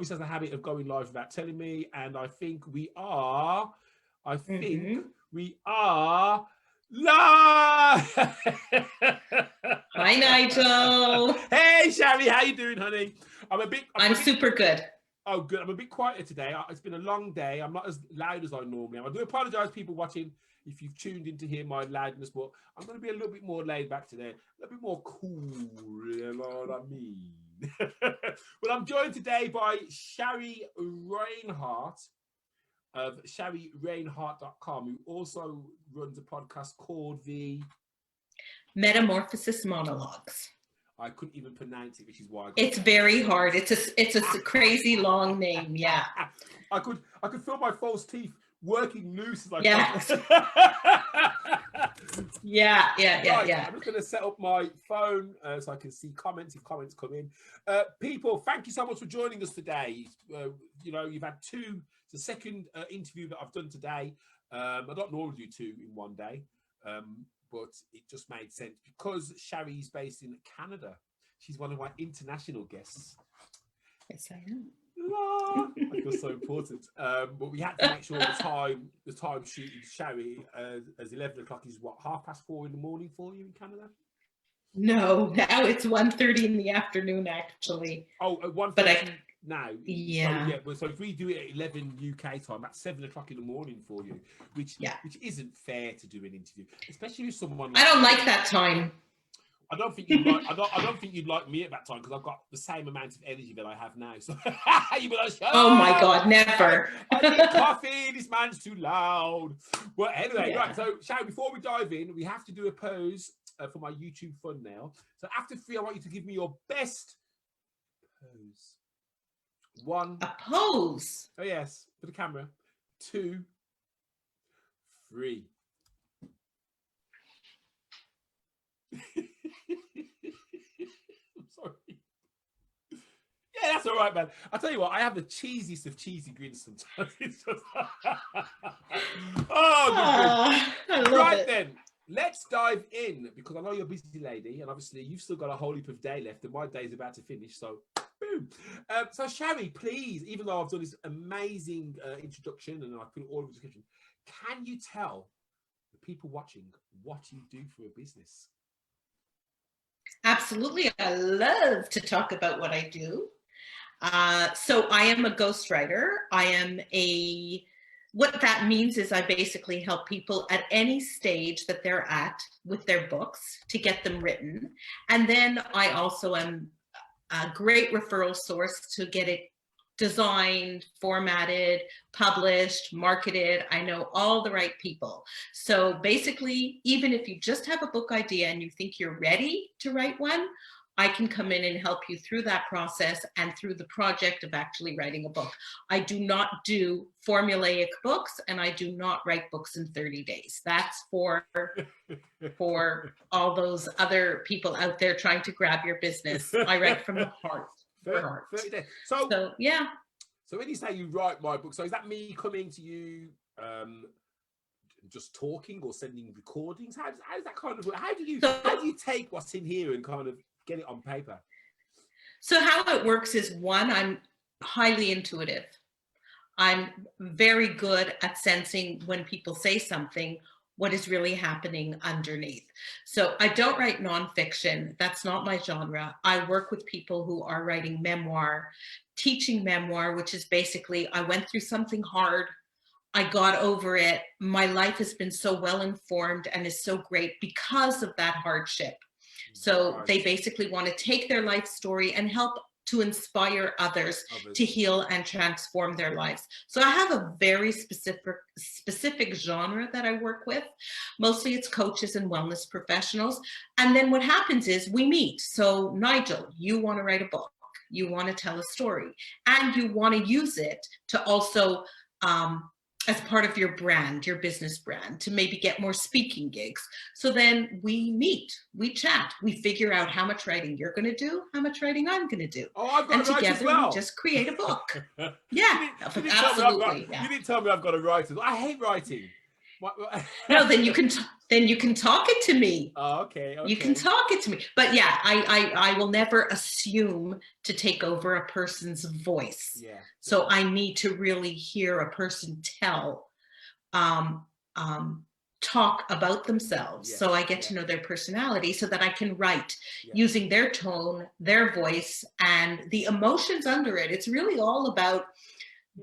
always has a habit of going live without telling me, and I think we are. We are live. Hi, Nigel. Hey, Shari, how you doing, honey? I'm super good. Oh, good. I'm a bit quieter today. It's been a long day. I'm not as loud as I normally am. I do apologize, people watching, if you've tuned in to hear my loudness, but I'm going to be a little bit more laid back today, a little bit more cool, you know what I mean? Well, I'm joined today by Shari Reinhart of ShariReinhart.com, who also runs a podcast called the Metamorphosis Monologues. I couldn't even pronounce it, which is why it's very hard. It's a crazy long name. Yeah. I could feel my false teeth working loose as I Yeah. I'm just going to set up my phone so I can see comments if comments come in. People, thank you so much for joining us today. You know, you've had the second interview that I've done today. I don't normally do two in one day, but it just made sense because Shari's based in Canada. She's one of my international guests. Yes, I am. I feel so important. But we had to make sure the time shooting Shari as 11 o'clock is what, 4:30 in the morning for you in Canada? No, now it's 1:30 in the afternoon, actually. Oh, at 1:30 now? Yeah. So if we do it at 11 UK time, that's 7 o'clock in the morning for you, which isn't fair to do an interview, especially with someone like I don't like that time. I don't think you'd like me at that time because I've got the same amount of energy that I have now. So you'd be like, oh my God, never. I need coffee. This man's too loud. Well, anyway, right. So, Shari, before we dive in, we have to do a pose for my YouTube thumbnail. So after 3, I want you to give me your best pose. 1. A pose. Oh yes, for the camera. 2, 3. I'm sorry. Yeah, that's all right, man. I'll tell you what, I have the cheesiest of cheesy grins sometimes. It's just... I love it. Then, let's dive in because I know you're a busy lady and obviously you've still got a whole heap of day left and my day's about to finish, so boom. So Shari, please, even though I've done this amazing introduction and I've put it all in the description, can you tell the people watching what you do for a business? Absolutely. I love to talk about what I do. So I am a ghostwriter. What that means is I basically help people at any stage that they're at with their books to get them written. And then I also am a great referral source to get it designed, formatted, published, marketed. I know all the right people. So basically, even if you just have a book idea and you think you're ready to write one, I can come in and help you through that process and through the project of actually writing a book. I do not do formulaic books and I do not write books in 30 days. That's for all those other people out there trying to grab your business. I write from the heart. 30 days. So yeah. So when you say you write my book, so is that me coming to you just talking or sending recordings? How does that kind of work? How do you take what's in here and kind of get it on paper? So how it works is, one, I'm highly intuitive. I'm very good at sensing when people say something, what is really happening underneath. So I don't write nonfiction. That's not my genre. I work with people who are writing memoir, teaching memoir, which is basically, I went through something hard. I got over it. My life has been so well informed and is so great because of that hardship. So they basically want to take their life story and help to inspire others to heal and transform their lives. So I have a very specific genre that I work with. Mostly it's coaches and wellness professionals. And then what happens is we meet. So Nigel, you want to write a book, you want to tell a story, and you want to use it to also as part of your brand, your business brand, to maybe get more speaking gigs. So then we meet, we chat, we figure out how much writing you're going to do, how much writing I'm going to do. Oh, I've got and to write together as well. we just create a book. Yeah, you didn't tell me I've got to write. I hate writing. No, then you can then you can talk it to me. Oh, okay. You can talk it to me. But yeah, I will never assume to take over a person's voice. Yeah. So I need to really hear a person talk about themselves. Yes, So I get yeah. to know their personality so that I can write Yeah. using their tone, their voice, and the emotions under it. It's really all about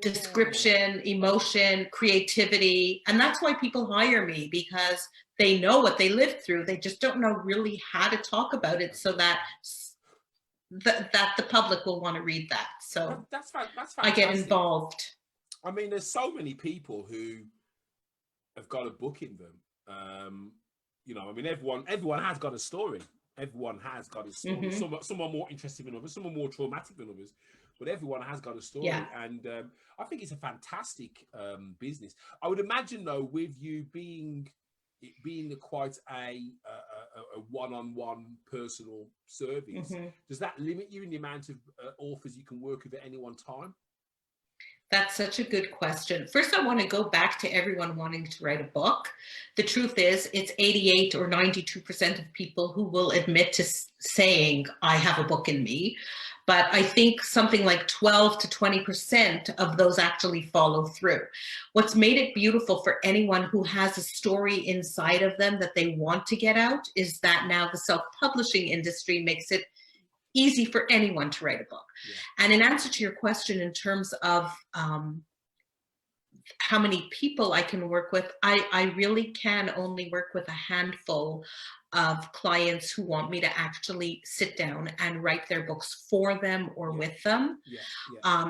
description, emotion, creativity. And that's why people hire me, because they know what they lived through. They just don't know really how to talk about it so that that the public will want to read that. So that's fantastic. I get involved. I mean, there's so many people who have got a book in them. You know, I mean, everyone has got a story. Everyone has got a story. Some are more interesting than others. Some are more traumatic than others. But everyone has got a story, and I think it's a fantastic business. I would imagine, though, with you being quite a one-on-one personal service, does that limit you in the amount of authors you can work with at any one time? That's such a good question. First, I want to go back to everyone wanting to write a book. The truth is, it's 88 or 92% of people who will admit to saying, I have a book in me. But I think something like 12 to 20% of those actually follow through. What's made it beautiful for anyone who has a story inside of them that they want to get out is that now the self-publishing industry makes it easy for anyone to write a book. And in answer to your question, in terms of how many people I can work with, I really can only work with a handful of clients who want me to actually sit down and write their books for them or with them.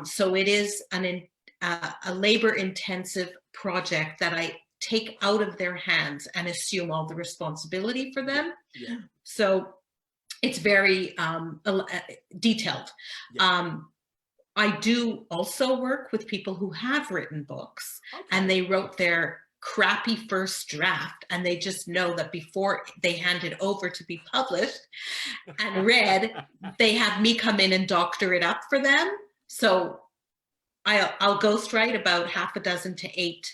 So it is a labor-intensive project that I take out of their hands and assume all the responsibility for them. So it's very detailed. I do also work with people who have written books and they wrote their crappy first draft and they just know that before they hand it over to be published and read, they have me come in and doctor it up for them. So I'll ghostwrite about 6 to 8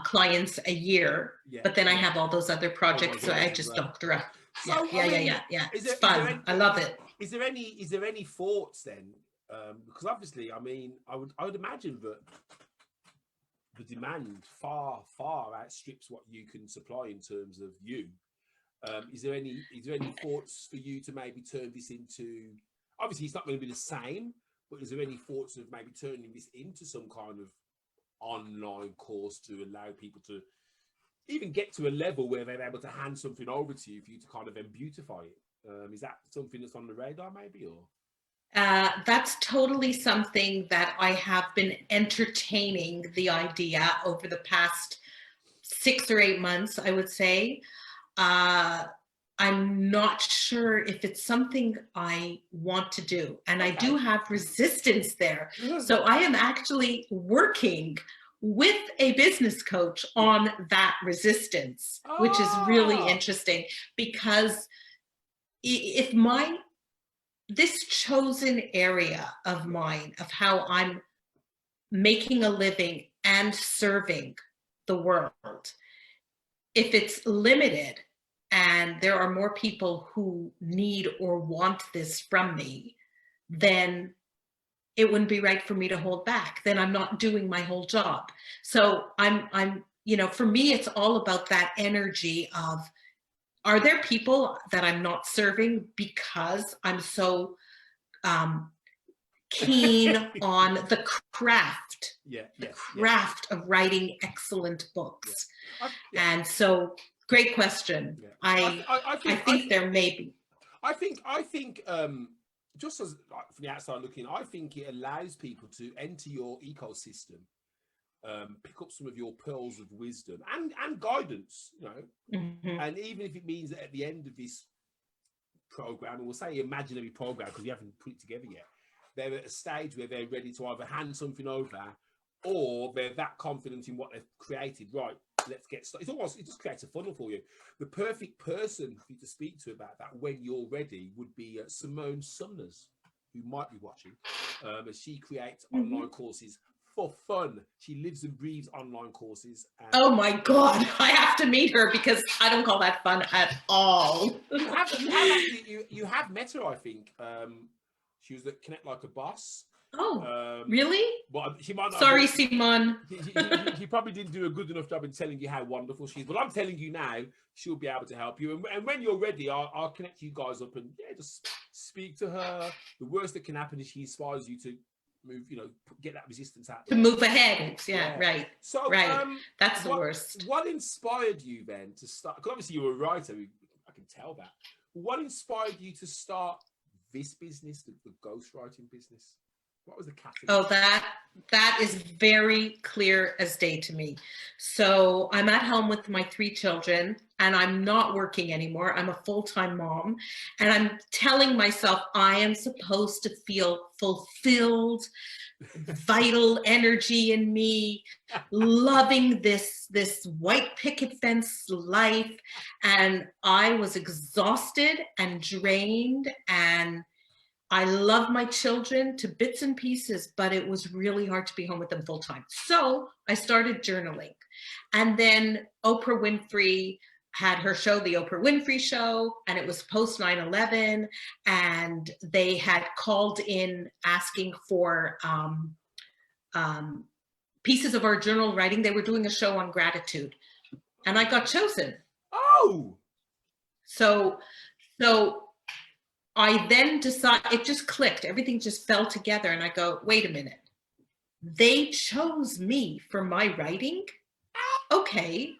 clients a year, but then I have all those other projects, so I just doctor up. So, It's fun. I love it. Is there any thoughts then? Because obviously, I mean, I would imagine that the demand far outstrips what you can supply in terms of you. Is there any thoughts for you to maybe turn this into? Obviously, it's not going to be the same, but is there any thoughts of maybe turning this into some kind of online course to allow people to even get to a level where they're able to hand something over to you for you to kind of then beautify it? Is that something that's on the radar maybe, or? That's totally something that I have been entertaining the idea over the past 6 or 8 months, I would say. I'm not sure if it's something I want to do, and I do have resistance there. So I am actually working with a business coach on that resistance, which is really interesting, because if this chosen area of mine, of how I'm making a living and serving the world, if it's limited and there are more people who need or want this from me, then it wouldn't be right for me to hold back. Then I'm not doing my whole job. So I'm, you know, for me, it's all about that energy of, are there people that I'm not serving because I'm so keen on the craft, of writing excellent books? And so, great question. I think there may be. I think just as like, from the outside looking, I think it allows people to enter your ecosystem, pick up some of your pearls of wisdom and guidance, you know. And even if it means that at the end of this program, and we'll say imaginary program because we haven't put it together yet, they're at a stage where they're ready to either hand something over or they're that confident in what they've created. Right, let's get started. It just creates a funnel for you. The perfect person for you to speak to about that when you're ready would be Simone Sumners, who might be watching, as she creates online courses for fun. She lives and breathes online courses. And Oh my God, I have to meet her because I don't call that fun at all. you have met her, I think. She was at Connect Like a Boss. Oh, really? But she might not. Sorry, Simon. He probably didn't do a good enough job in telling you how wonderful she is. But I'm telling you now, she'll be able to help you. And when you're ready, I'll connect you guys up and just speak to her. The worst that can happen is she inspires you to move, get that resistance out. To move ahead. Yeah, right. So, right. That's the worst. What inspired you then to start? Because obviously you're a writer. I can tell that. What inspired you to start this business, the ghostwriting business? What was the catalyst? Oh, that is very clear as day to me. So I'm at home with my 3 children and I'm not working anymore. I'm a full-time mom and I'm telling myself I am supposed to feel fulfilled, vital energy in me, loving this white picket fence life. And I was exhausted and drained, and I love my children to bits and pieces, but it was really hard to be home with them full time. So I started journaling. And then Oprah Winfrey had her show, The Oprah Winfrey Show, and it was post 9/11. And they had called in asking for pieces of our journal writing. They were doing a show on gratitude, and I got chosen. Oh! So I then decided, it just clicked. Everything just fell together. And I go, wait a minute. They chose me for my writing? Okay.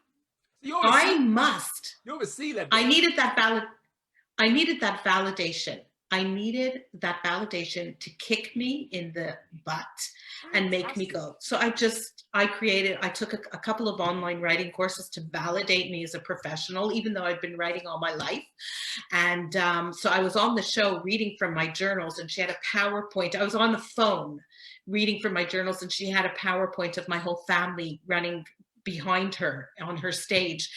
I must. You're a C-level. I needed that validation. I needed that validation to kick me in the butt and make me go. So I took a couple of online writing courses to validate me as a professional, even though I'd been writing all my life. And so I was on the show reading from my journals, and she had a PowerPoint. I was on the phone reading from my journals, and she had a PowerPoint of my whole family running behind her on her stage.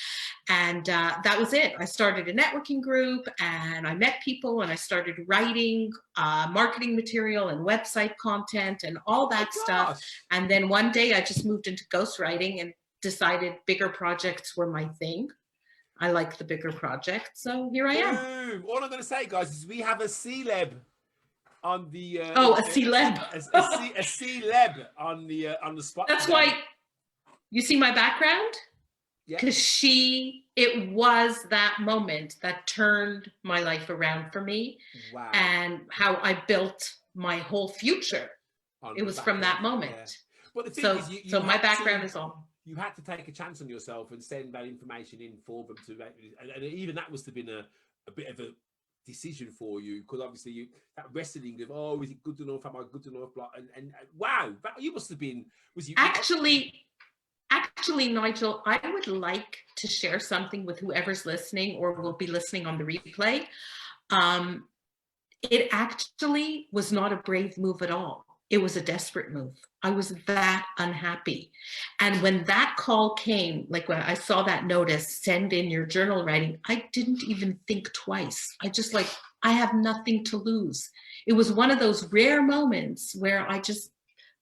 And that was it. I started a networking group and I met people and I started writing marketing material and website content and all that stuff. And then one day I just moved into ghostwriting and decided bigger projects were my thing. I like the bigger projects. So here I am. All I'm going to say, guys, is we have a C-Leb on the... a C-Leb. a C-Leb on the spot. That's why you see my background? Because it was that moment that turned my life around for me. Wow. And how I built my whole future. It was from that moment. Yeah. But the thing is, so my background is all. You had to take a chance on yourself and send that information in for them to, and even that must have been a bit of a decision for you, because obviously that wrestling of, oh, is it good enough? Am I good enough? And wow, you must have been. Was you Actually, Nigel, I would like to share something with whoever's listening or will be listening on the replay. It actually was not a brave move at all. It was a desperate move. I was that unhappy. And when that call came, like when I saw that notice, send in your journal writing, I didn't even think twice. I have nothing to lose. It was one of those rare moments where I just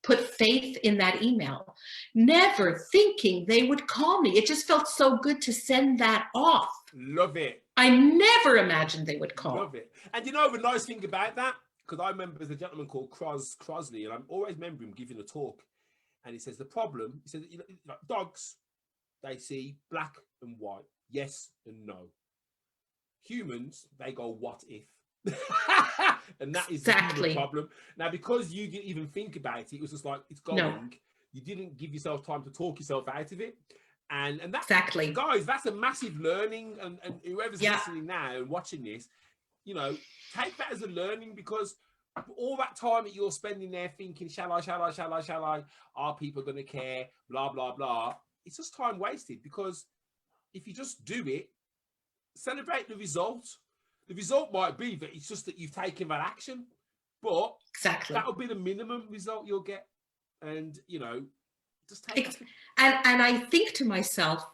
put faith in that email, never thinking they would call me. It just felt so good to send that off. Love it. I never imagined they would call. Love it. And you know the nice thing about that? Because I remember there's a gentleman called Crosley, and I always remember him giving a talk. And he says, the problem, he says, like dogs, they see black and white, yes and no. Humans, they go, what if? And that is exactly the problem. Now, because you didn't even think about it, it was just like, it's going. No. You didn't give yourself time to talk yourself out of it. And that's exactly, guys, that's a massive learning. And whoever's listening now and watching this, take that as a learning, because all that time that you're spending there thinking, shall I, are people going to care, blah, blah, blah. It's just time wasted, because if you just do it, celebrate the result. The result might be that it's just that you've taken that action, but exactly that'll be the minimum result you'll get. And, just take it. And I think to myself,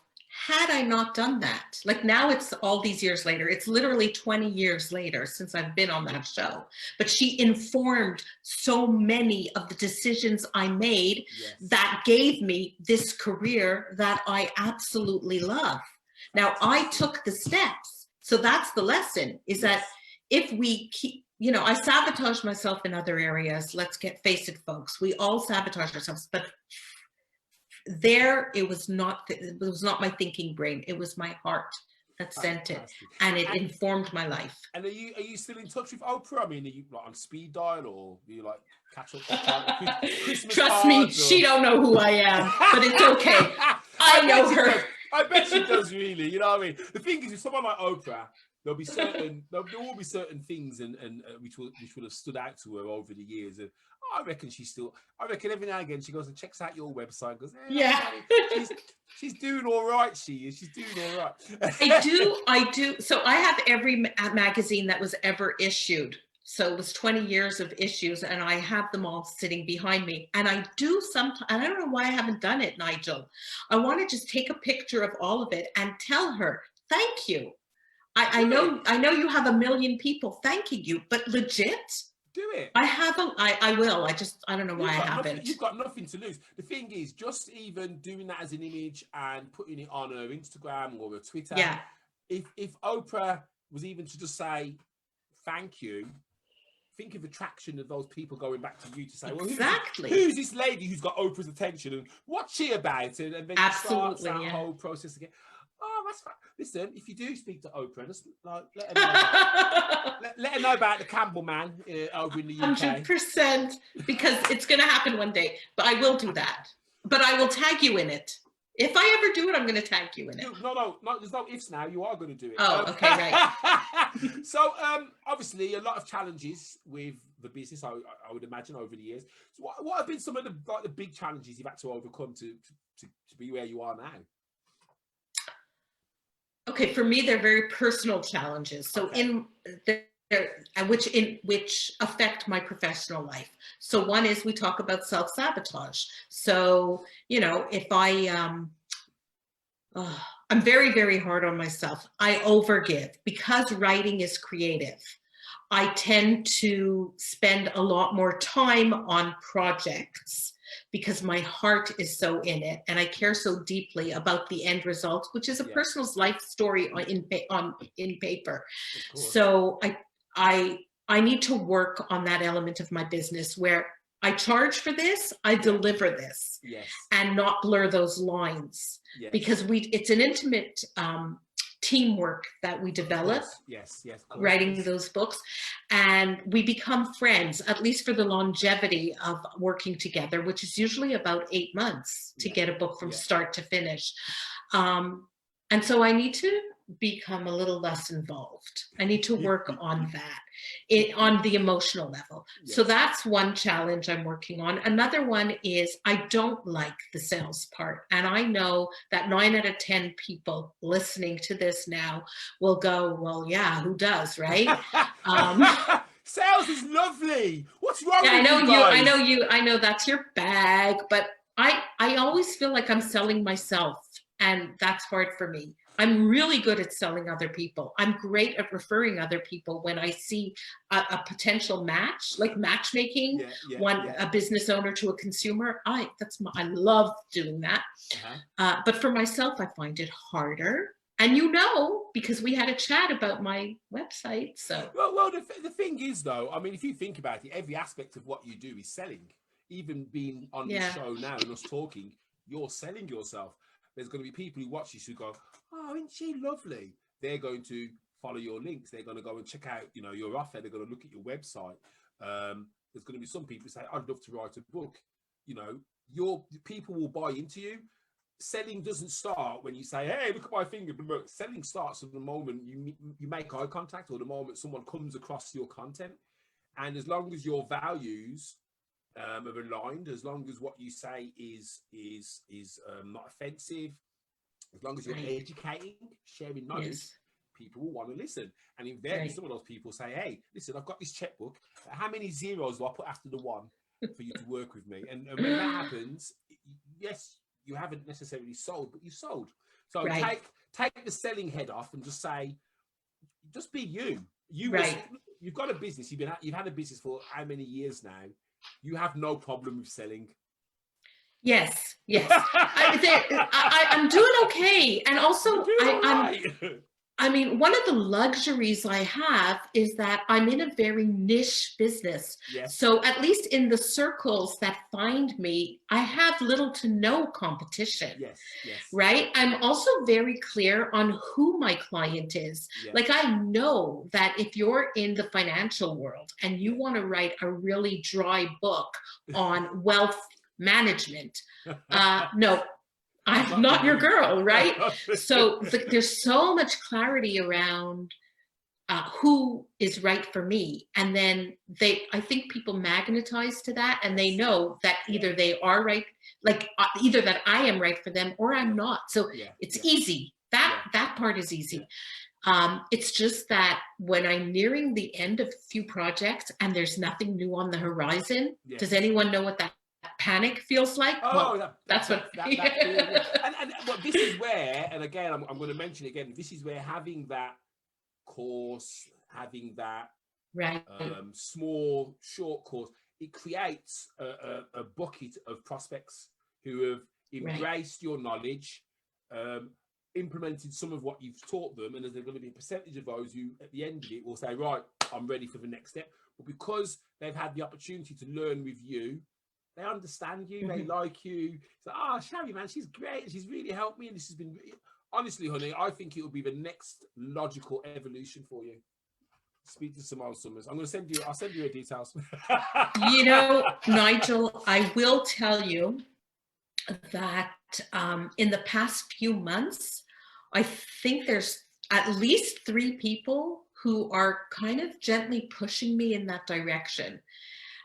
had I not done that, like now it's all these years later, it's literally 20 years later since I've been on that show, but she informed so many of the decisions I made Yes. that gave me this career that I absolutely love. Now I took the steps. So that's the lesson, is that if we keep, you know, I sabotage myself in other areas. Let's face it, folks, we all sabotage ourselves, but there it was not my thinking brain, it was my heart that sent it, and it informed my life. And are you still in touch with Oprah? I mean, are you like on speed dial, or do you like catch up Christmas Trust me, she don't know who I am, but it's okay. I know her. I bet she does, really. You know what I mean? The thing is, with someone like Oprah, there will be certain things and which will have stood out to her over the years. And I reckon every now and again she goes and checks out your website and goes, yeah, she's doing all right. She's doing all right. I do. So I have every magazine that was ever issued. So it was 20 years of issues, and I have them all sitting behind me. And I do sometimes, I don't know why I haven't done it, Nigel. I want to just take a picture of all of it and tell her, thank you. I know you have a million people thanking you, but legit, do it. I will. I don't know why I haven't. You've got nothing to lose. The thing is, just even doing that as an image and putting it on her Instagram or her Twitter. Yeah. If Oprah was even to just say thank you, think of the traction of those people going back to you to say, well, exactly. Who's this lady who's got Oprah's attention and what's she about? And then absolutely starts that yeah. whole process again. Oh, that's fine. Listen, if you do speak to Oprah, just like let her know about the Campbell man over in the UK. 100%, because it's going to happen one day. But I will do that. But I will tag you in it. If I ever do it, I'm going to tag you in it. No, there's no ifs now. You are going to do it. Oh, okay, right. So, obviously, a lot of challenges with the business, I would imagine, over the years. So what have been some of the big challenges you've had to overcome to be where you are now? Okay, for me, they're very personal challenges. So which affect my professional life. So one is, we talk about self-sabotage. So, you know, if I'm very, very hard on myself. I overgive because writing is creative. I tend to spend a lot more time on projects because my heart is so in it and I care so deeply about the end result, which is a person's life story in paper. So I need to work on that element of my business where I charge for this, I deliver this, and not blur those lines, because it's an intimate teamwork that we develop, writing those books, and we become friends, at least for the longevity of working together, which is usually about 8 months to get a book from start to finish. And so I need to become a little less involved. I need to work on that, on the emotional level. So that's one challenge I'm working on. Another one is I don't like the sales part. And I know that 9 out of 10 people listening to this now will go, well, yeah, who does, right? Sales is lovely. What's wrong with you guys? I know that's your bag, but I always feel like I'm selling myself, and that's hard for me. I'm really good at selling other people. I'm great at referring other people when I see a potential match, like matchmaking, a business owner to a consumer. I love doing that. But for myself, I find it harder. And you know, because we had a chat about my website. So well, the thing is, though, I mean, if you think about it, every aspect of what you do is selling. Even being on this show now and us talking, you're selling yourself. There's going to be people who watch this who go, oh, isn't she lovely? They're going to follow your links. They're going to go and check out, you know, your offer. They're going to look at your website. There's going to be some people who say, I'd love to write a book. You know, your people will buy into you. Selling doesn't start when you say, hey, look at my finger. Selling starts at the moment you make eye contact, or the moment someone comes across your content. And as long as your values are aligned, as long as what you say is not offensive, as long as you're educating, sharing knowledge, people will want to listen. And invariably, some of those people say, hey, listen, I've got this checkbook. How many zeros do I put after the one for you to work with me? And when that happens, yes, you haven't necessarily sold, but you sold. So Right. take the selling head off and just say, just be you. Right. You've got a business. You've had a business for how many years now? You have no problem with selling. Yes, yes. I'm doing okay. And also, You're doing all right. I mean, one of the luxuries I have is that I'm in a very niche business. Yes. So at least in the circles that find me, I have little to no competition. Yes, yes. Right? I'm also very clear on who my client is. Yeah. Like, I know that if you're in the financial world and you want to write a really dry book on wealth management, no, I'm not your girl, right? So there's so much clarity around who is right for me. And then I think people magnetize to that, and they know that either they are right, like either that I am right for them or I'm not. So it's easy. That part is easy. It's just that when I'm nearing the end of a few projects and there's nothing new on the horizon, does anyone know what that panic feels like? Oh, well, that's what. And but this is where, and again, I'm going to mention it again. This is where having that course, having that small, short course, it creates a bucket of prospects who have embraced your knowledge, implemented some of what you've taught them, and there's going to be a percentage of those who, at the end of it, will say, right, I'm ready for the next step. But because they've had the opportunity to learn with you, they understand you, they like you. So, Shari, man, she's great. She's really helped me. And this has been, honestly, honey, I think it will be the next logical evolution for you. Speak to Simone Summers. I'll send you her details. You know, Nigel, I will tell you that in the past few months, I think there's at least 3 people who are kind of gently pushing me in that direction.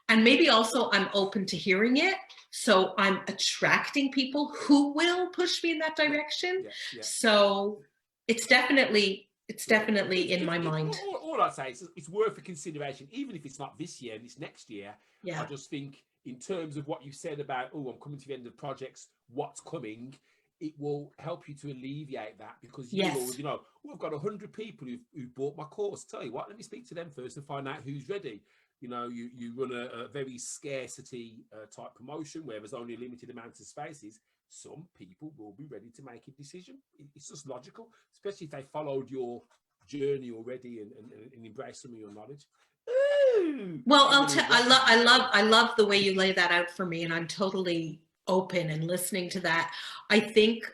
And maybe also I'm open to hearing it. So I'm attracting people who will push me in that direction. So it's definitely in my mind. All I'd say is it's worth a consideration, even if it's not this year, this next year. I just think in terms of what you said about, I'm coming to the end of projects, what's coming, it will help you to alleviate that, because we've got 100 people who bought my course. Tell you what, let me speak to them first and find out who's ready. You run a very scarcity type promotion where there's only a limited amount of spaces. Some people will be ready to make a decision. It's just logical, especially if they followed your journey already and embrace some of your knowledge. Ooh, well, I love the way you lay that out for me, and I'm totally open and listening to that. I think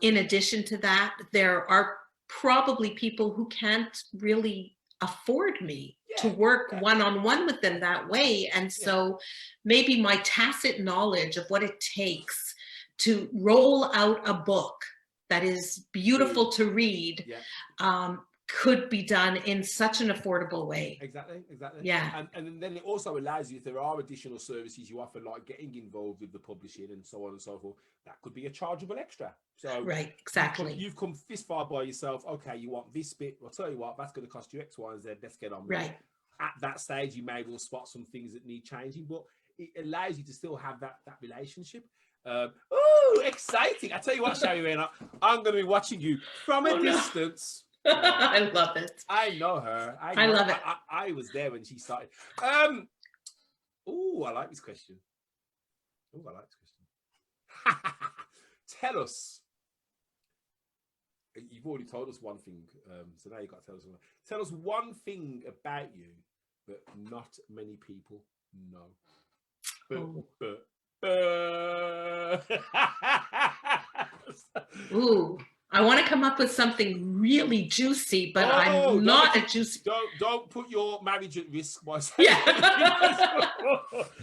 in addition to that, there are probably people who can't really afford me to work one-on-one with them that way. And so maybe my tacit knowledge of what it takes to roll out a book that is beautiful to read could be done in such an affordable way. Exactly. Yeah. And then it also allows you, if there are additional services you offer, like getting involved with the publishing and so on and so forth, that could be a chargeable extra. So exactly. You've come this far by yourself. Okay, you want this bit. I'll tell you what, that's going to cost you X, Y, and Z. Let's get on with it. At that stage, you may well spot some things that need changing, but it allows you to still have that relationship. Exciting. I tell you what, Shari Reinhart, I'm going to be watching you from a distance. I love it. I know her. I love it. I was there when she started. I like this question. Tell us. You've already told us one thing, so now you've got to tell us one. Tell us one thing about you that not many people know. Ooh. I want to come up with something really juicy, but I'm not a juicy. Don't put your marriage at risk by saying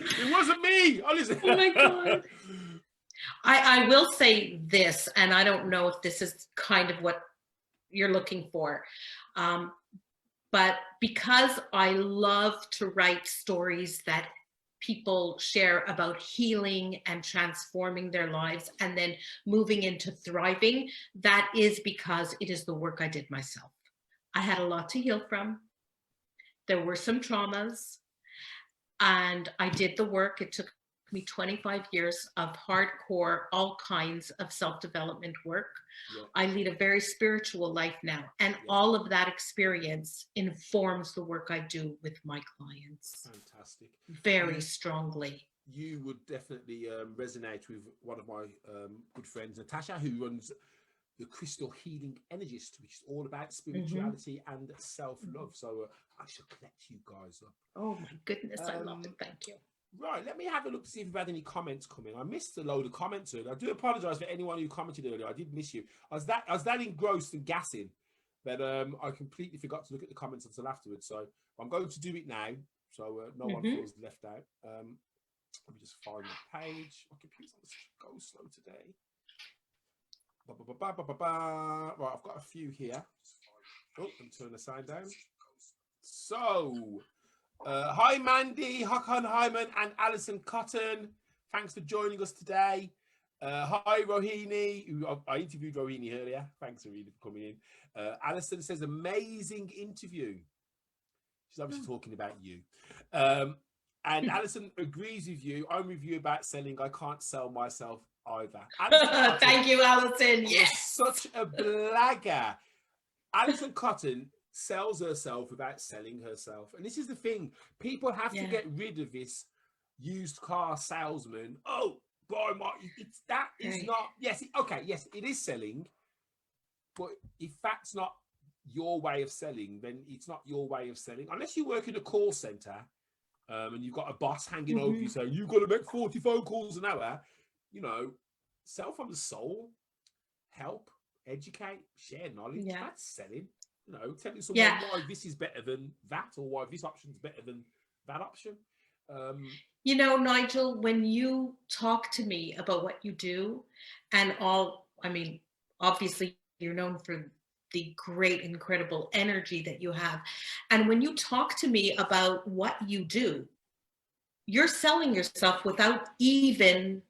it wasn't me. Honestly. Oh my God. I will say this, and I don't know if this is kind of what you're looking for, but because I love to write stories that people share about healing and transforming their lives and then moving into thriving, that is because it is the work I did myself. I had a lot to heal from. There were some traumas, and I did the work. It took took me 25 years of hardcore, all kinds of self-development work. Yeah. I lead a very spiritual life now. And all of that experience informs the work I do with my clients. Fantastic. Very strongly. You would definitely resonate with one of my good friends, Natasha, who runs the Crystal Healing Energist, which is all about spirituality and self-love. So I shall connect you guys up. Oh my goodness, I love it. Thank you. Right, let me have a look to see if we've had any comments coming. I missed a load of comments earlier. I do apologise for anyone who commented earlier. I did miss you. I was that engrossed and gassing that I completely forgot to look at the comments until afterwards. So I'm going to do it now, so no one feels left out. Let me just find the page. My computer's go slow today. Right, I've got a few here. Oh, let me turn the sound down. So, hi Mandy, Hakan Hyman and Alison Cotton. Thanks for joining us today. Hi Rohini, who I interviewed Rohini earlier. Thanks Rohini for coming in. Alison says, amazing interview. She's obviously talking about you. And Alison agrees with you. I'm with you about selling. I can't sell myself either. Cotton, thank you, Alison. Yes. Such a blagger. Alison Cotton sells herself without selling herself. And this is the thing. People have to get rid of this used car salesman. Oh, boy, it's that is not. Yes, okay, yes, it is selling. But if that's not your way of selling, then it's not your way of selling. Unless you work in a call center and you've got a boss hanging over you saying, you've got to make 40 phone calls an hour, you know, sell from the soul, help, educate, share knowledge. That's selling. You know, telling someone why this is better than that, or why this option is better than that option. You know, Nigel, when you talk to me about what you do and all, I mean, obviously you're known for the great, incredible energy that you have. And when you talk to me about what you do, you're selling yourself without even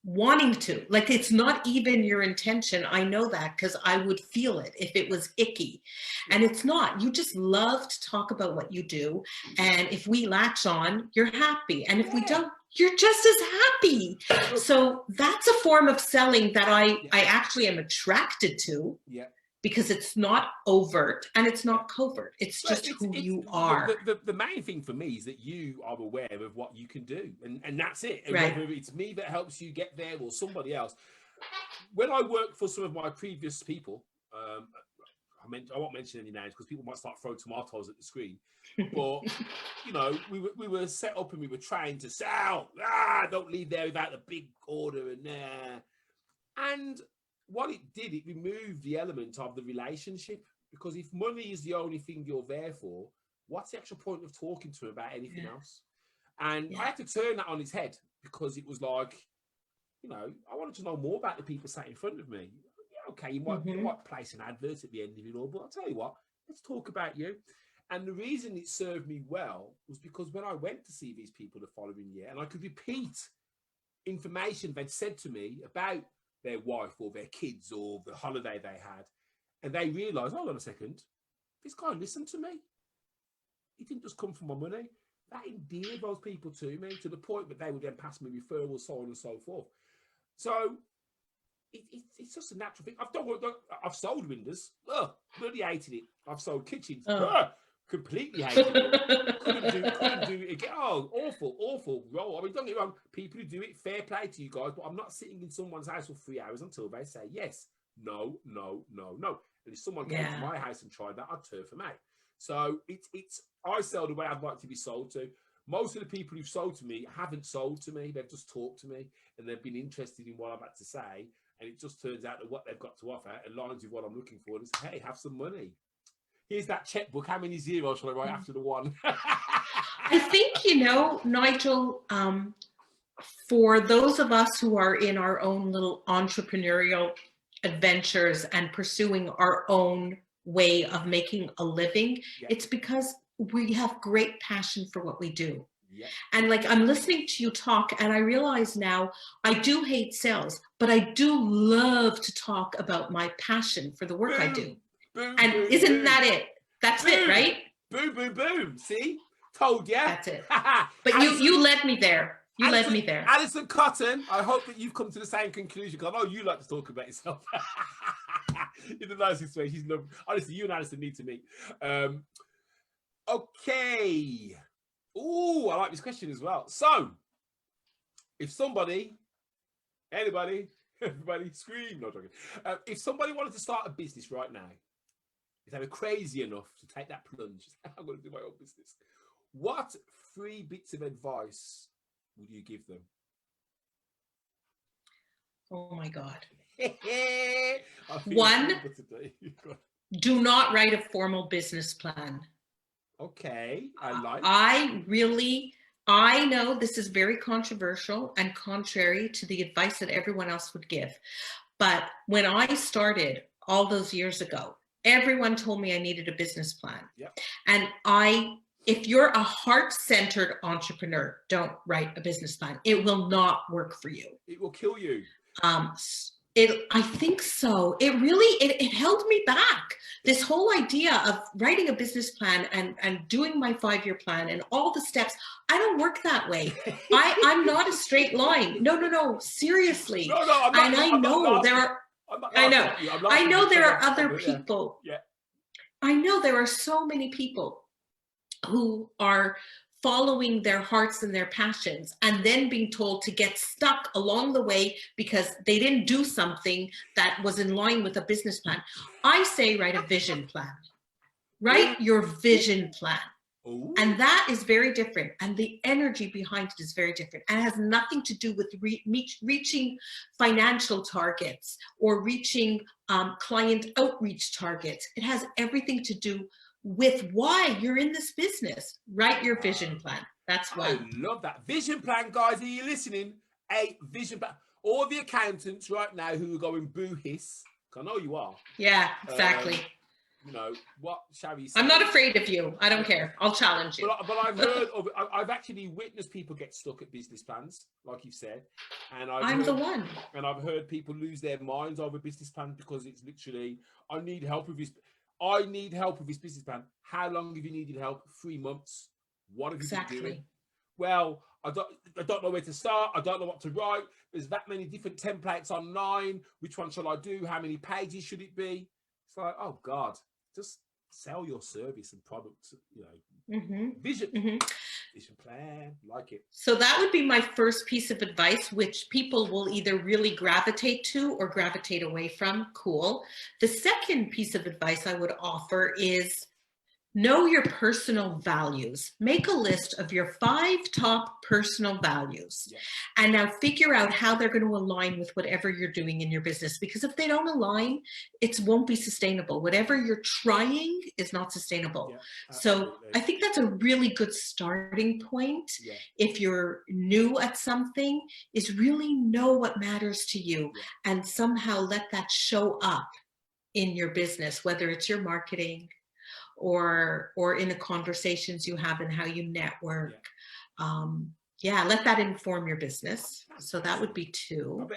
wanting to. Like, it's not even your intention. I know that because I would feel it if it was icky. And it's not. You just love to talk about what you do. And if we latch on, you're happy. And if we don't, you're just as happy. So that's a form of selling that I actually am attracted to. Yeah. Because it's not overt and it's not covert. It's just who you are. The main thing for me is that you are aware of what you can do. And that's it. And right. Whether it's me that helps you get there or somebody else. When I worked for some of my previous people, I won't mention any names because people might start throwing tomatoes at the screen. But, you know, we were set up and we were trying to sell. Don't leave there without a big order and And what it did, it removed the element of the relationship, because if money is the only thing you're there for, what's the actual point of talking to him about anything else? And I had to turn that on its head, because it was like, you know, I wanted to know more about the people sat in front of me. Yeah, okay, you might place an advert at the end of it all, but I'll tell you what, let's talk about you. And the reason it served me well was because when I went to see these people the following year, and I could repeat information they'd said to me about their wife or their kids or the holiday they had, and they realised, hold on a second, this guy listened to me. He didn't just come for my money. That endeared those people to me, to the point that they would then pass me referrals, so on and so forth. So it's just a natural thing. I've sold windows. Bloody hated it. I've sold kitchens. Completely hated it. Couldn't do it again. Oh, awful role. I mean, don't get me wrong, people who do it, fair play to you guys, but I'm not sitting in someone's house for 3 hours until they say yes. No. And if someone came to my house and tried that, I'd turn them out. So I sell the way I'd like to be sold to. Most of the people who've sold to me haven't sold to me. They've just talked to me and they've been interested in what I've had to say. And it just turns out that what they've got to offer aligns with what I'm looking for. And it's, hey, have some money. Here's that checkbook. How many zeros shall I write after the one? I think, you know, Nigel, for those of us who are in our own little entrepreneurial adventures and pursuing our own way of making a living, it's because we have great passion for what we do. Yeah. And like, I'm listening to you talk and I realize now I do hate sales, but I do love to talk about my passion for the work I do. Boom, and boom, isn't boom. that it? That's Boom. it, right? Boom. See? Told ya. That's it. But you led me there. You led me there. Alison Cotton, I hope that you've come to the same conclusion, because I know you like to talk about yourself. In the nicest way. She's lovely. Honestly, you and Alison need to meet. Okay. Oh, I like this question as well. So, if somebody, anybody, everybody scream, no joking. If somebody wanted to start a business right now, if they were crazy enough to take that plunge, I'm going to do my own business, what 3 bits of advice would you give them? Oh my God. 1, do not write a formal business plan. Okay, I know this is very controversial and contrary to the advice that everyone else would give. But when I started all those years ago, everyone told me I needed a business plan. Yep. And if you're a heart-centered entrepreneur, don't write a business plan. It will not work for you. It will kill you. I think so. It held me back. This whole idea of writing a business plan and doing my 5-year plan and all the steps, I don't work that way. I'm not a straight line. No, seriously. No, I know there are other people. Yeah. I know there are so many people who are following their hearts and their passions and then being told to get stuck along the way because they didn't do something that was in line with a business plan. I say write a vision plan. Write your vision plan. Ooh. And that is very different. And the energy behind it is very different. And it has nothing to do with reaching financial targets or reaching client outreach targets. It has everything to do with why you're in this business. Write your vision plan. That's why. I love that. Vision plan, guys. Are you listening? A vision plan. All the accountants right now who are going boo hiss, I know you are. Yeah, exactly. You know, what Shari said. I'm not afraid of you. I don't care. I'll challenge you. But I've heard of it. I've actually witnessed people get stuck at business plans, like you've said. And I'm the one. And I've heard people lose their minds over business plan because it's literally, I need help with this business plan. How long have you needed help? 3 months. What have you been doing? Well, I don't know where to start. I don't know what to write. There's that many different templates online. Which one shall I do? How many pages should it be? It's like, oh God, just sell your service and product, you know. Vision plan, like it. So that would be my first piece of advice, which people will either really gravitate to or gravitate away from. Cool. The second piece of advice I would offer is know your personal values. Make a list of your 5 top personal values. Yeah. And now figure out how they're going to align with whatever you're doing in your business. Because if they don't align, it won't be sustainable. Whatever you're trying is not sustainable. Yeah, so I think that's a really good starting point. Yeah. If you're new at something, is really know what matters to you and somehow let that show up in your business, whether it's your marketing, or in the conversations you have and how you network. Let that inform your business. So that would be 2.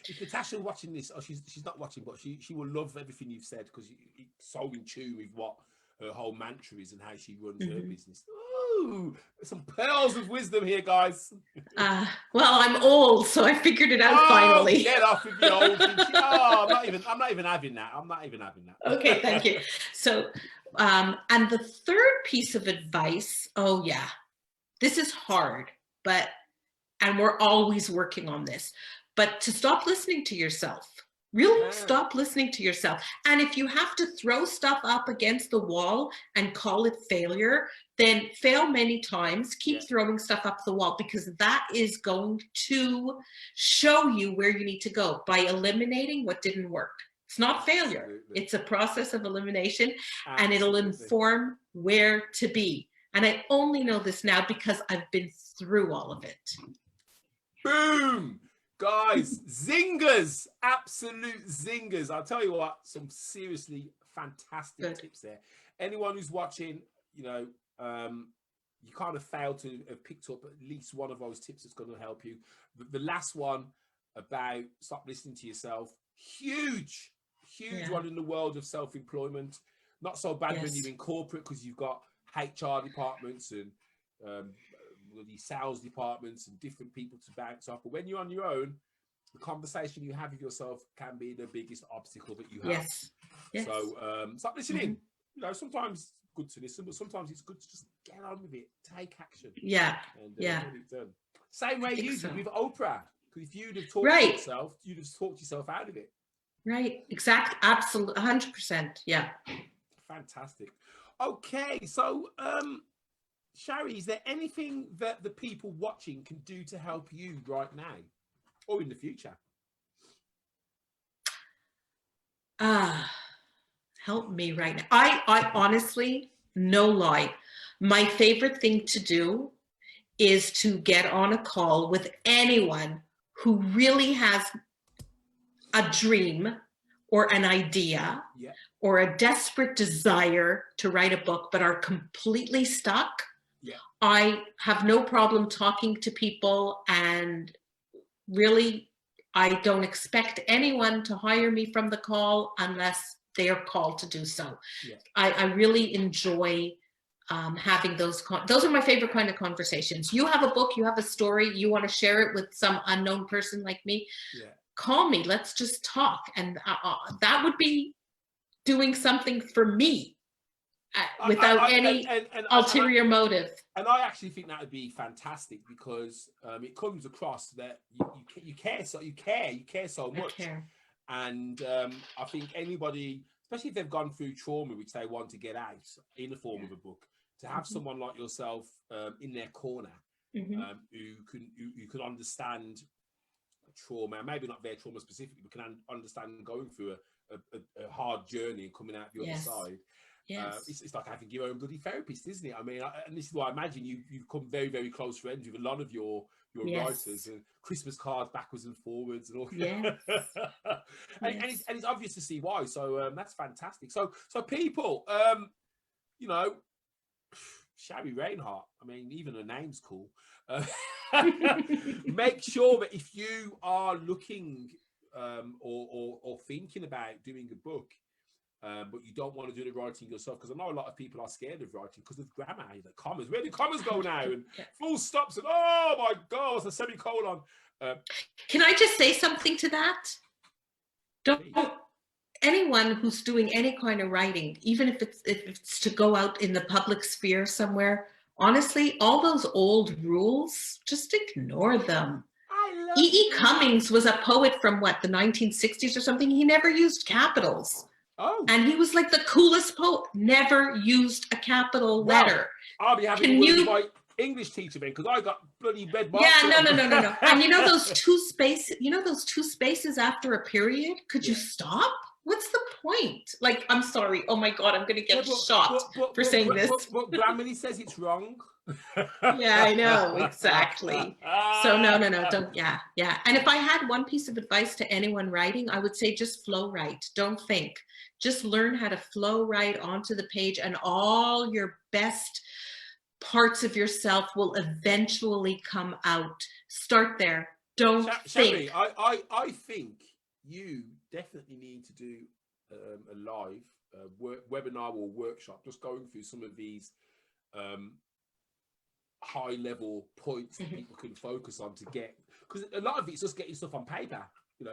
If Natasha watching this, she's not watching, but she will love everything you've said because it's so in tune with what her whole mantra is and how she runs her business. Ooh, some pearls of wisdom here, guys. Well, I'm old, so I figured it out finally. Get off with the old. I'm not even having that. Okay, thank you. So, and the third piece of advice, this is hard, and we're always working on this, but to stop listening to yourself. Really stop listening to yourself. And if you have to throw stuff up against the wall and call it failure, then fail many times. Keep throwing stuff up the wall, because that is going to show you where you need to go by eliminating what didn't work. It's not failure. Absolutely. It's a process of elimination. Absolutely. And it'll inform where to be. And I only know this now because I've been through all of it. Boom! Guys, zingers, absolute zingers. I'll tell you what, some seriously fantastic tips there. Anyone who's watching, you know, you kind of failed to have picked up at least one of those tips that's going to help you. The last one about stop listening to yourself, huge one in the world of self-employment. Not so bad when you're in corporate because you've got HR departments and bloody sales departments and different people to bounce off. But when you're on your own, the conversation you have with yourself can be the biggest obstacle that you have. Yes. Yes. So stop listening. You know, sometimes it's good to listen, but sometimes it's good to just get on with it, take action. Yeah. And yeah. get it done. Same way you did with Oprah. Because if you'd have talked to yourself, you'd have talked yourself out of it. Right. Exact. Absolutely. 100%. Yeah. Fantastic. Okay. So, Shari, is there anything that the people watching can do to help you right now or in the future? Help me right now. I honestly, no lie, my favorite thing to do is to get on a call with anyone who really has a dream or an idea or a desperate desire to write a book, but are completely stuck. I have no problem talking to people, and really, I don't expect anyone to hire me from the call unless they are called to do so. I really enjoy having those are my favorite kind of conversations. You have a book, you have a story, you want to share it with some unknown person like me, call me, let's just talk. And that would be doing something for me without any ulterior motive. And I actually think that would be fantastic, because it comes across that you care so much. And I think anybody, especially if they've gone through trauma which they want to get out in the form of a book, to have someone like yourself in their corner, who can understand trauma, maybe not their trauma specifically, but can understand going through a hard journey and coming out the other side. It's like having your own bloody therapist, isn't it? I mean, and this is why I imagine you've become very, very close friends with a lot of your writers, and Christmas cards backwards and forwards and all. And it's obvious to see why. So that's fantastic. So people, you know, Shari Reinhart, I mean, even her name's cool. Make sure that if you are looking or thinking about doing a book, but you don't want to do the writing yourself, because I know a lot of people are scared of writing because of grammar, the commas. Where do commas go now? And full stops, and oh my God, it's a semicolon. Can I just say something to that? Anyone who's doing any kind of writing, even if it's to go out in the public sphere somewhere, honestly, all those old rules, just ignore them. E.E. Cummings was a poet from what, the 1960s or something. He never used capitals. And he was like the coolest poet, never used a capital letter. I'll be having to work with my English teacher then, because I got bloody red marks. Yeah, no. And you know those two spaces after a period? Could you stop? What's the point? Like, I'm sorry. Oh my God, I'm going to get shot for saying this. But Grammarly says it's wrong. Yeah, I know, exactly. So no, don't, yeah. And if I had one piece of advice to anyone writing, I would say just flow write. Don't think. Just learn how to flow write onto the page, and all your best parts of yourself will eventually come out. Start there. Don't think. Shari, I think you definitely need to do a live webinar or workshop, just going through some of these high level points that people can focus on to get, because a lot of it's just getting stuff on paper, you know,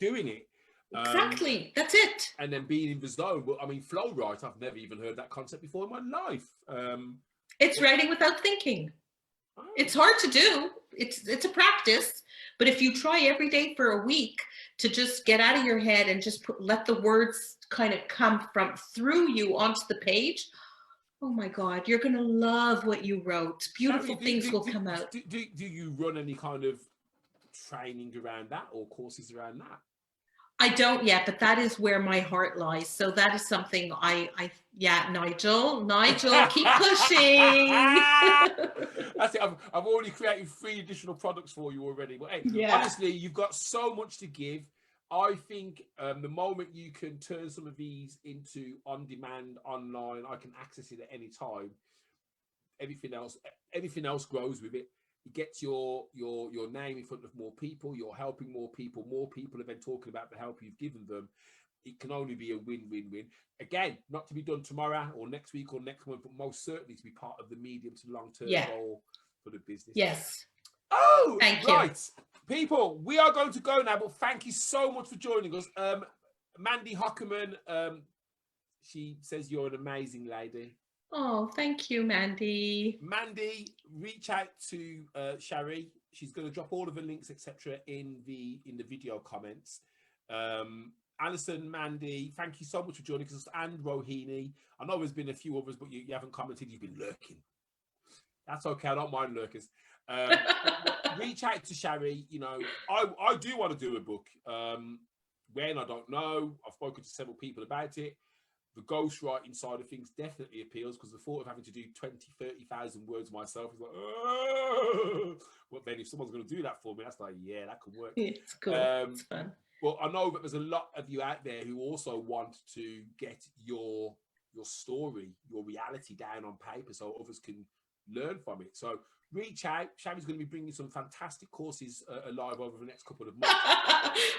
doing it. Exactly, that's it. And then being in the zone. But I mean, flow write, I've never even heard that concept before in my life. It's writing without thinking. It's hard to do. It's a practice, but if you try every day for a week to just get out of your head and just let the words kind of come through you onto the page, oh my God, you're gonna love what you wrote. Beautiful things will come out. Do you run any kind of training around that or courses around that? I don't yet, but that is where my heart lies. So that is something Nigel, keep pushing. That's it. I've already created 3 additional products for you already. But hey, honestly, you've got so much to give. I think the moment you can turn some of these into on-demand, online, I can access it at any time. Everything else grows with it. It gets your name in front of more people. You're helping more people. More people have been talking about the help you've given them. It can only be a win-win-win. Again, not to be done tomorrow or next week or next month, but most certainly to be part of the medium to long-term goal for the business. Yes. Oh, thank right. you. People, we are going to go now, but thank you so much for joining us. Mandy Hockerman, she says you're an amazing lady. Oh, thank you, Mandy. Mandy, reach out to Shari. She's going to drop all of the links, etc., in the video comments. Alison, Mandy, thank you so much for joining us, and Rohini. I know there's been a few others, but you haven't commented. You've been lurking. That's okay. I don't mind lurkers. Reach out to Shari. You know, I do want to do a book. When, I don't know. I've spoken to several people about it. The ghostwriting side of things definitely appeals, because the thought of having to do 20,000-30,000 words myself is like, oh. But then if someone's going to do that for me, that's like, yeah, that could work. It's cool. It's fun. But I know that there's a lot of you out there who also want to get your story, your reality down on paper so others can learn from it. So reach out. Shari's going to be bringing some fantastic courses alive over the next couple of months.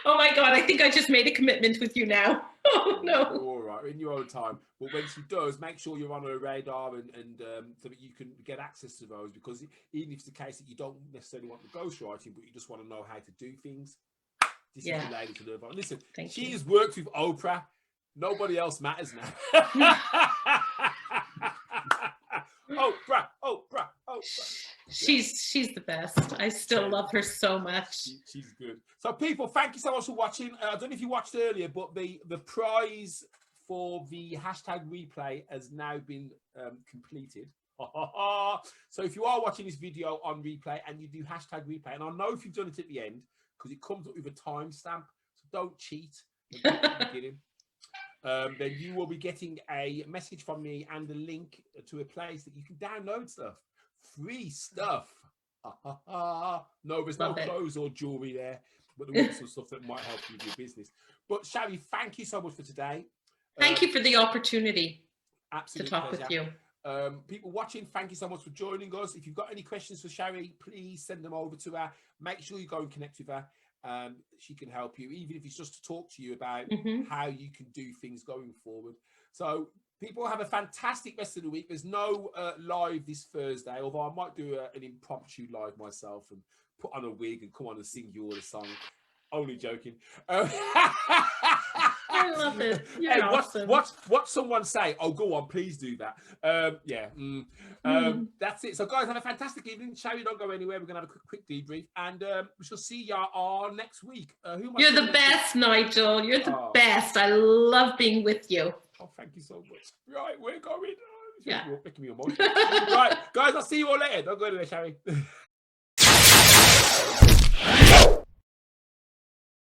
Oh my God, I think I just made a commitment with you now. Oh no. All right, in your own time. But when she does, make sure you're on her radar and so that you can get access to those, because even if it's the case that you don't necessarily want the ghostwriting, but you just want to know how to do things, this is the lady to learn from. Listen, she has worked with Oprah. Nobody else matters now. Oprah. She's the best. I still love her so much. She's good. So people, thank you so much for watching. I don't know if you watched earlier, but the prize for the hashtag replay has now been completed. So if you are watching this video on replay and you do hashtag replay, and I know if you've done it at the end, because it comes up with a timestamp, so don't cheat at the beginning. Then you will be getting a message from me and a link to a place that you can download stuff. Free stuff. No, there's no clothes or jewelry there, but there will be some stuff that might help you with your business. But Shari, thank you so much for today. Thank you for the opportunity to talk pleasure with you. People watching, thank you so much for joining us. If you've got any questions for Shari, please send them over to her. Make sure you go and connect with her. She can help you, even if it's just to talk to you about how you can do things going forward. So people, have a fantastic rest of the week. There's no live this Thursday, although I might do an impromptu live myself and put on a wig and come on and sing you all a song. Only joking. I love it. You're awesome. What someone say? Oh, go on, please do that. That's it. So guys, have a fantastic evening. Shari, don't go anywhere. We're gonna have a quick debrief, and we shall see y'all next week. You're the best, Nigel. You're the best. I love being with you. Oh, thank you so much. Right, we're going. Yeah. You're making me emotional. Right, guys, I'll see you all later. Don't go anywhere, Shari.